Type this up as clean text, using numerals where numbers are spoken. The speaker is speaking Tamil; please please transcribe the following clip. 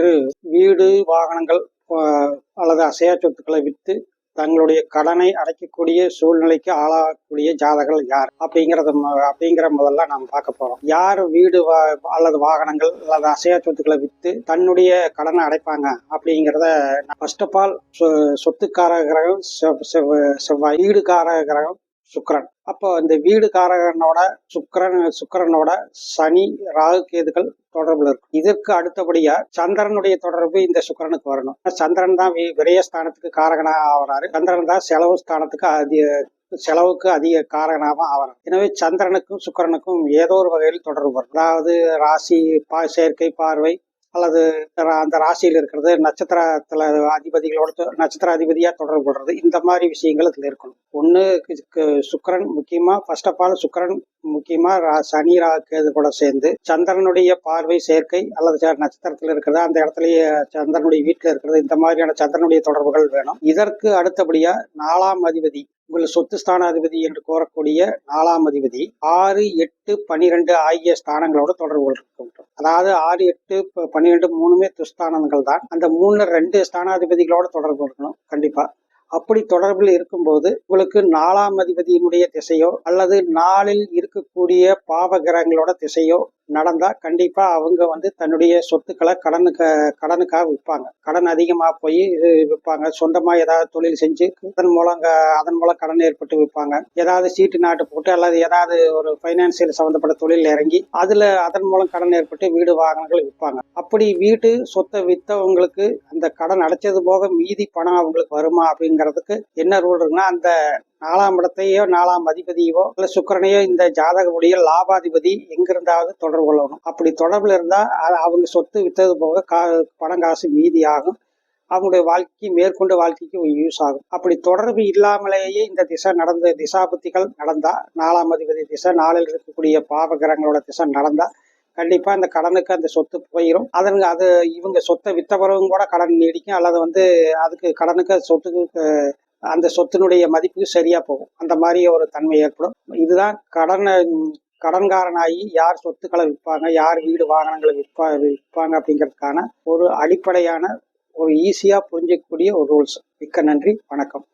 இன்று வீடு, வாகனங்கள் அல்லது அசையா சொத்துக்களை விற்று தங்களுடைய கடனை அடைக்கக்கூடிய சூழ்நிலைக்கு ஆளாகக்கூடிய ஜாதகர்கள் யார் அப்படிங்கிற முதல்ல நாம் பார்க்க போறோம். யார் வீடு அல்லது வாகனங்கள் அல்லது அசையா சொத்துக்களை விற்று தன்னுடைய கடனை அடைப்பாங்க அப்படிங்கிறத ஃபர்ஸ்ட் ஆஃப் ஆல் சொத்துக்கார கிரகம் செவ்வாய், வீடுக்கார கிரகம் சுக்கிரன். அப்போ இந்த வீடு காரகனோட சுக்கிரனோட சனி, ராகு, கேதுகள் தொடர்புல இருக்கும். இதற்கு அடுத்தபடியா சந்திரனுடைய தொடர்பு இந்த சுக்கிரனுக்கு வரணும். சந்திரன் தான் விரயஸ்தானத்துக்கு காரகனா ஆகிறாரு. சந்திரன் தான் செலவுக்கு அதிக காரணமாக ஆகிறார். எனவே சந்திரனுக்கும் சுக்கிரனுக்கும் ஏதோ ஒரு வகையில் தொடர்பு வரும். அதாவது ராசி சேர்க்கை, பார்வை அல்லது அந்த ராசியில் இருக்கிறது, நட்சத்திரத்துல நட்சத்திர அதிபதியா தொடர்பு கொள்றது, இந்த மாதிரி விஷயங்கள் இதுல இருக்கணும். ஒண்ணு சுக்கிரன் முக்கியமா, ஃபர்ஸ்ட் ஆஃப் ஆல் சுக்கிரன் முக்கியமா சனி, ராகு, கேது கூட சேர்ந்து சந்திரனுடைய பார்வை சேர்க்கை அல்லது நட்சத்திரத்துல இருக்கிறது, அந்த இடத்துலயே சந்திரனுடைய வீட்டுல இருக்கிறது, இந்த மாதிரியான சந்திரனுடைய தொடர்புகள் வேணும். இதற்கு அடுத்தபடியா 4ஆம் அதிபதி, உங்கள் சொத்து ஸ்தானாதிபதி என்று கோரக்கூடிய 4ஆம் அதிபதி 6, 8, 12 ஆகிய ஸ்தானங்களோட தொடர்பு கொண்டிருக்கின்றோம். அதாவது 6, 8, 12 மூணுமே துஸ்தானங்கள் தான். அந்த 3 2 ஸ்தானாதிபதிகளோட தொடர்பு இருக்கணும் கண்டிப்பா. அப்படி தொடர்பில் இருக்கும்போது உங்களுக்கு 4ஆம் அதிபதியினுடைய திசையோ அல்லது 4இல் இருக்கக்கூடிய பாவகிரகங்களோட திசையோ நடந்தா கண்டிப்பா அவங்க தன்னுடைய சொத்துக்களை கடனுக்காக விற்பாங்க. கடன் அதிகமா போய் விற்பாங்க. சொந்தமா ஏதாவது தொழில் செஞ்சு அதன் மூலம் கடன் ஏற்பட்டு விற்பாங்க. ஏதாவது சீட்டு நாட்டு போட்டு அல்லது ஏதாவது ஒரு பைனான்சியல் சம்பந்தப்பட்ட தொழில் இறங்கி அதன் மூலம் கடன் ஏற்பட்டு வீடு வாகனங்கள் விற்பாங்க. அப்படி வீட்டு சொத்தை வித்தவங்களுக்கு அந்த கடன் அடைச்சது போக மீதி பணம் அவங்களுக்கு வருமா அப்படிங்கிறதுக்கு என்ன ரூல் இருக்குன்னா, அந்த 4ஆம் இடத்தையோ 4ஆம் அதிபதியோ இல்ல சுக்கிரனையோ இந்த ஜாதகமுடைய லாபாதிபதி எங்கிருந்தாவது தொடர்பு கொள்ளணும். அப்படி தொடர்புல இருந்தா அவங்க சொத்து வித்தது போக பணம் காசு மீதி ஆகும். அவங்களுடைய மேற்கொண்டு வாழ்க்கைக்கு யூஸ் ஆகும். அப்படி தொடர்பு இல்லாமலேயே இந்த திசாபுத்திகள் நடந்தா, 4ஆம் அதிபதி திசை, 4இல் இருக்கக்கூடிய பாவகிரகங்களோட திசை நடந்தா கண்டிப்பா அந்த கடனுக்கு அந்த சொத்து போயிடும். அது இவங்க சொத்தை வித்த பிறகும் கூட கடன் நீடிக்கும், அல்லது அதுக்கு கடனுக்கு சொத்துக்கு அந்த சொத்தினுடைய மதிப்புக்கு சரியா போகும். அந்த மாதிரி ஒரு தன்மை ஏற்படும். இதுதான் கடன்காரனாகி யார் சொத்துக்களை விற்பாங்க, யார் வீடு வாகனங்களை விற்பாங்க அப்படிங்கிறதுக்கான ஒரு அடிப்படையான ஒரு ஈஸியா புரிஞ்சிக்கக்கூடிய ஒரு ரூல்ஸ். மிக்க நன்றி, வணக்கம்.